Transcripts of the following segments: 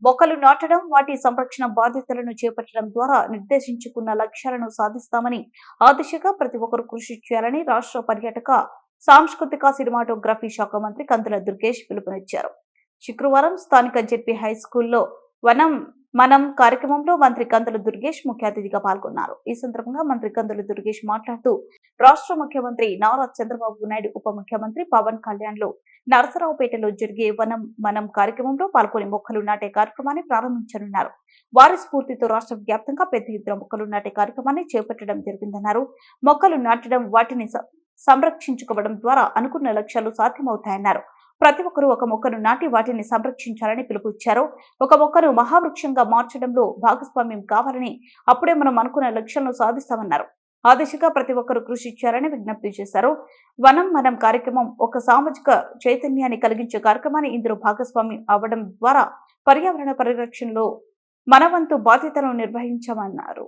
మొక్కలు నాటడం, వాటి సంరక్షణ బాధ్యతలను చేపట్టడం ద్వారా నిర్దేశించుకున్న లక్ష్యాలను సాధిస్తామని, ఆ దిశగా ప్రతి ఒక్కరూ కృషి చేయాలని రాష్ట్ర పర్యాటక, సాంస్కృతిక, సినిమాటోగ్రఫీ శాఖ మంత్రి కందుల దుర్గేష్ పిలుపునిచ్చారు. శుక్రవారం స్థానిక జెడ్పీ హైస్కూల్లో వనం మనం కార్యక్రమంలో మంత్రి కందుల దుర్గేష్ ముఖ్య అతిథిగా పాల్గొన్నారు. ఈ సందర్భంగా మంత్రి కందుల దుర్గేష్ మాట్లాడుతూ, రాష్ట్ర ముఖ్యమంత్రి నారా చంద్రబాబు నాయుడు, ఉప ముఖ్యమంత్రి పవన్ కళ్యాణ్ లో నరసరావుపేటలో జరిగే వనం మనం కార్యక్రమంలో పాల్గొని మొక్కలు నాటే కార్యక్రమాన్ని ప్రారంభించనున్నారు. వారి స్ఫూర్తితో రాష్ట్ర వ్యాప్తంగా పెద్ద ఎత్తున మొక్కలు నాటే కార్యక్రమాన్ని చేపట్టడం జరిగిందన్నారు. మొక్కలు నాటడం, వాటిని సంరక్షించుకోవడం ద్వారా అనుకున్న లక్ష్యాలు సాధ్యమవుతాయన్నారు. ప్రతి ఒక్కరూ ఒక మొక్కను నాటి వాటిని సంరక్షించాలని పిలుపునిచ్చారు. ఒక మొక్కను మహావృక్షంగా మార్చడంలో భాగస్వామ్యం కావాలని, అప్పుడే మనం అనుకున్న లక్ష్యాలను సాధిస్తామన్నారు. ఆ దిశగా ప్రతి ఒక్కరూ కృషి చేయాలని విజ్ఞప్తి చేశారు. వనం మనం కార్యక్రమం ఒక సామాజిక చైతన్యాన్ని కలిగించే కార్యక్రమాన్ని, ఇందులో భాగస్వామ్యం అవ్వడం ద్వారా పర్యావరణ పరిరక్షణలో మన వంతు బాధ్యతను నిర్వహించామన్నారు.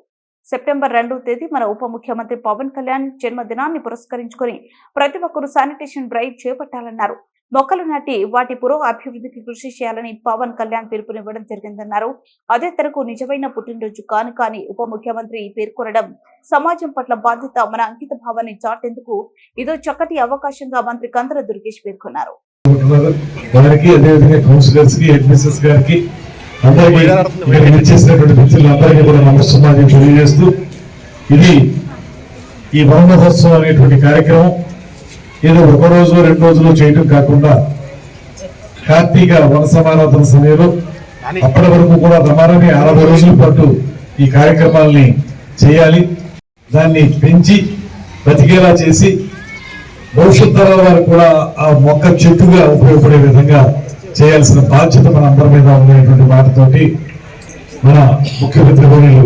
సెప్టెంబర్ 2వ తేదీ మన ఉప ముఖ్యమంత్రి పవన్ కళ్యాణ్ జన్మదినాన్ని పురస్కరించుకొని ప్రతి ఒక్కరూ శానిటేషన్ డ్రైవ్ చేపట్టాలన్నారు. మొక్కలు నాటి వాటి అభివృద్ధికి కృషి చేయాలని పవన్ కళ్యాణ్ పిలుపునివ్వడం జరిగిందన్నారు. అదే తరకు నిజమైన పుట్టినరోజు కాని ఉప ముఖ్యమంత్రి పేర్కొనడం సమాజం పట్ల బాధ్యత, మన అంకిత భావాన్ని చాటేందుకు ఇదో చక్కటి అవకాశంగా మంత్రి కందుల దుర్గేష్ పేర్కొన్నారు. ఇది ఈ వన మహోత్సవం అనేటువంటి కార్యక్రమం ఏదో ఒక రోజు 2 రోజులు చేయటం కాకుండా కార్తీక వన సమారాధన సమయంలో అప్పటి వరకు కూడా రమారమి 60 రోజుల పాటు ఈ కార్యక్రమాలని చేయాలి. దాన్ని పెంచి బతికేలా చేసి భవిష్యత్ తరాల వారికి కూడా ఆ మొక్క చెట్టుగా ఉపయోగపడే విధంగా చేయాల్సిన బాధ్యత మన అందరి మీద ఉన్నటువంటి మాటతోటి మన ముఖ్యమంత్రి వర్యులు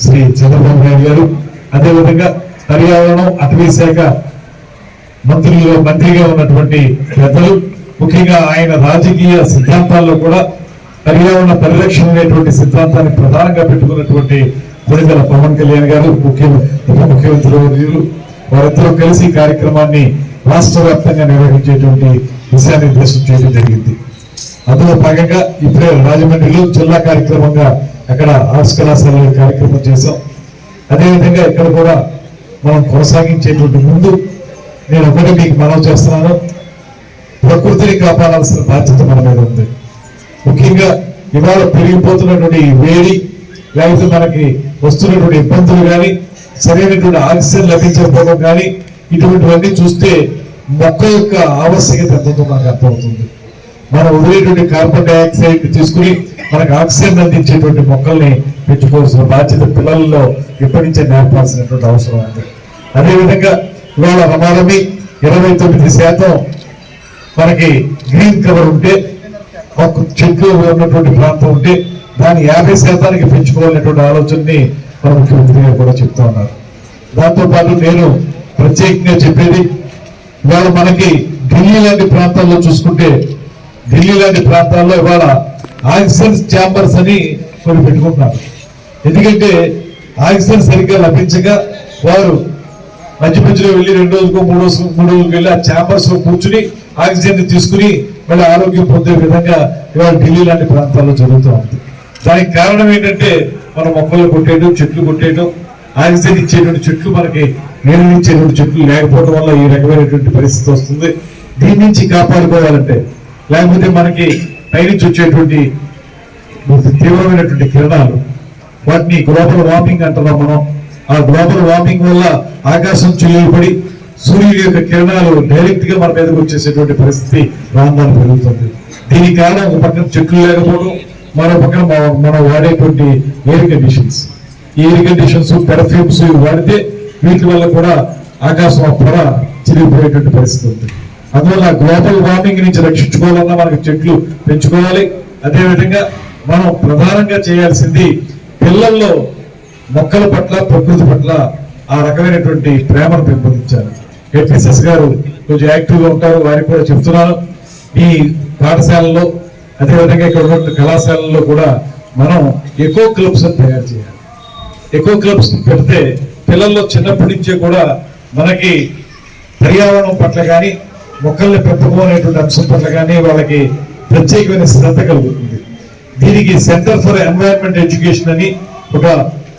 శ్రీ చంద్రబాబు నాయుడు గారు, అదేవిధంగా పర్యావరణం, అటవీ శాఖ మంత్రిగా ఉన్నటువంటి పెద్దలు, ముఖ్యంగా ఆయన రాజకీయ సిద్ధాంతాల్లో కూడా పర్యావరణ పరిరక్షణ అనేటువంటి సిద్ధాంతాన్ని ప్రధానంగా పెట్టుకున్నటువంటి కొనిదెల పవన్ కళ్యాణ్ గారు, ఉప ముఖ్యమంత్రి వర్యులు, వారిద్దరూ కలిసి ఈ కార్యక్రమాన్ని రాష్ట్ర వ్యాప్తంగా నిర్వహించేటువంటి దిశానిర్దేశం చేయడం జరిగింది. అందులో భాగంగా ఇప్పుడే రాజమండ్రిలో జిల్లా కార్యక్రమంగా అక్కడ ఆర్ట్స్ కళాశాలలో కార్యక్రమం చేశాం. అదేవిధంగా ఇక్కడ కూడా మనం కొనసాగించేటువంటి ముందు నేను ఒకటి మీకు మనవి చేస్తున్నాను, ప్రకృతిని కాపాడాల్సిన బాధ్యత మన మీద ఉంది. ముఖ్యంగా ఇవాళ పెరిగిపోతున్నటువంటి వేడి, లేకపోతే మనకి వస్తున్నటువంటి ఇబ్బందులు కానీ, సరైనటువంటి ఆక్సిజన్ లభించకపోవడం కానీ, ఇటువంటివన్నీ చూస్తే మొక్క యొక్క ఆవశ్యకత ఎంతో మనకు అర్థమవుతుంది. మనం వదిలేటువంటి కార్బన్ డైఆక్సైడ్ తీసుకుని మనకు ఆక్సిజన్ అందించేటువంటి మొక్కల్ని పెంచుకోవాల్సిన బాధ్యత పిల్లల్లో ఇప్పటి నుంచే నేర్పాల్సినటువంటి అవసరం ఉంది. అదేవిధంగా ఇవాళ రమారమి 29% మనకి గ్రీన్ కవర్ ఉంటే, ఒక చెట్లు ఉన్నటువంటి ప్రాంతం ఉంటే దాన్ని 50% పెంచుకోవాలనేటువంటి ఆలోచనని మన ముఖ్యమంత్రి గారు కూడా చెప్తా ఉన్నారు. దాంతోపాటు నేను ప్రత్యేకంగా చెప్పేది, ఇవాళ మనకి ఢిల్లీ లాంటి ప్రాంతాల్లో చూసుకుంటే, ఢిల్లీ లాంటి ప్రాంతాల్లో ఇవాళ ఆక్సిజన్ ఛాంబర్స్ అని కొన్ని పెట్టుకుంటున్నారు. ఎందుకంటే ఆక్సిజన్ సరిగ్గా లభించగా వారు మధ్య మధ్యలో వెళ్ళి 2 రోజులకు 3 రోజులకు వెళ్ళి ఆ ఛాంబర్స్ లో కూర్చుని ఆక్సిజన్ తీసుకుని మళ్ళీ ఆరోగ్యం పొందే విధంగా ఇవాళ ఢిల్లీ లాంటి ప్రాంతాల్లో జరుగుతూ ఉంది. దానికి కారణం ఏంటంటే మనం మొక్కలు కొట్టేయడం, చెట్లు కొట్టేయడం, ఆక్సిజన్ ఇచ్చేటువంటి చెట్లు మనకి నీరు ఇచ్చేటువంటి చెట్లు లేకపోవడం వల్ల ఈ రకమైనటువంటి పరిస్థితి వస్తుంది. దీని నుంచి కాపాడుకోవాలంటే, లేకపోతే మనకి పైనుంచి వచ్చేటువంటి తీవ్రమైనటువంటి కిరణాలు, వాటిని గ్లోబల్ వార్మింగ్ అంటున్నాం మనం. ఆ గ్లోబల్ వార్మింగ్ వల్ల ఆకాశం చిల్లుపడి సూర్యుడి యొక్క కిరణాలు డైరెక్ట్ గా మన మీదకి వచ్చేసేటువంటి పరిస్థితి రాను పెరుగుతుంది. దీనికి కారణం ఒక పక్కన చెట్లు లేకపోవడం, మరో పక్కన మనం వాడేటువంటి ఎయిర్ కండిషన్స్. ఈ ఎయిర్ కండిషన్స్, పెర్ఫ్యూమ్స్ వాడితే వీటి వల్ల కూడా ఆకాశం పొర చిరిగిపోయేటువంటి పరిస్థితి ఉంది. అందువల్ల గ్లోబల్ వార్మింగ్ నుంచి రక్షించుకోవాలన్నా మనకు చెట్లు పెంచుకోవాలి. అదేవిధంగా మనం ప్రధానంగా చేయాల్సింది పిల్లల్లో మొక్కల పట్ల, ప్రకృతి పట్ల ఆ రకమైనటువంటి ప్రేమను పెంపొందించాలి. హెడ్మిస్ట్రెస్ గారు కొంచెం యాక్టివ్గా ఉంటారు, వారికి కూడా చెప్తున్నాను, ఈ పాఠశాలలో అదేవిధంగా ఇక్కడ ఉన్న కళాశాలల్లో కూడా మనం ఎకో క్లబ్స్ తయారు చేయాలి. ఎకో క్లబ్స్ పెడితే పిల్లల్లో చిన్నప్పటి నుంచే కూడా మనకి పర్యావరణం పట్ల కానీ, మొక్కల్ని పెంపకం అనేటువంటి అంశం పట్ల కానీ వాళ్ళకి ప్రత్యేకమైన శ్రద్ధ కలుగుతుంది. దీనికి సెంటర్ ఫర్ ఎన్వైరన్మెంట్ ఎడ్యుకేషన్ అని ఒక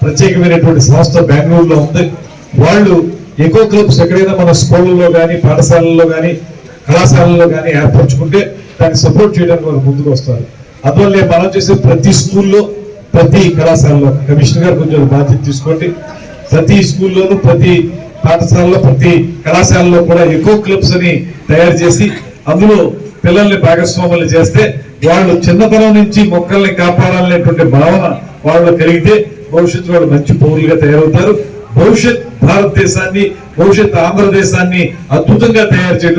ప్రత్యేకమైనటువంటి సంస్థ బెంగళూరులో ఉంది. వాళ్ళు ఎకో క్లబ్స్ ఎక్కడైనా మన స్కూళ్ళలో కానీ, పాఠశాలల్లో కానీ, కళాశాలల్లో కానీ ఏర్పరచుకుంటే దాన్ని సపోర్ట్ చేయడానికి వాళ్ళు ముందుకు వస్తారు. అందువల్లే మనం చేసే ప్రతి స్కూల్లో, ప్రతి కళాశాలలో కమిషనర్ గారు కొంచెం బాధ్యత తీసుకోండి. ప్రతి స్కూల్లోనూ, ప్రతి పాఠశాలలో, ప్రతి కళాశాలలో కూడా ఎకో క్లబ్స్ అని తయారు చేసి అందులో పిల్లల్ని భాగస్వాములు చేస్తే వాళ్ళు చిన్నతనం నుంచి మొక్కల్ని కాపాడాలనేటువంటి భావన వాళ్ళు కలిగితే భవిష్యత్తు వాళ్ళు మంచి పౌరులుగా తయారవుతారు. భవిష్యత్ భారతదేశాన్ని, భవిష్యత్ ఆంధ్రదేశాన్ని అద్భుతంగా తయారు చేయడం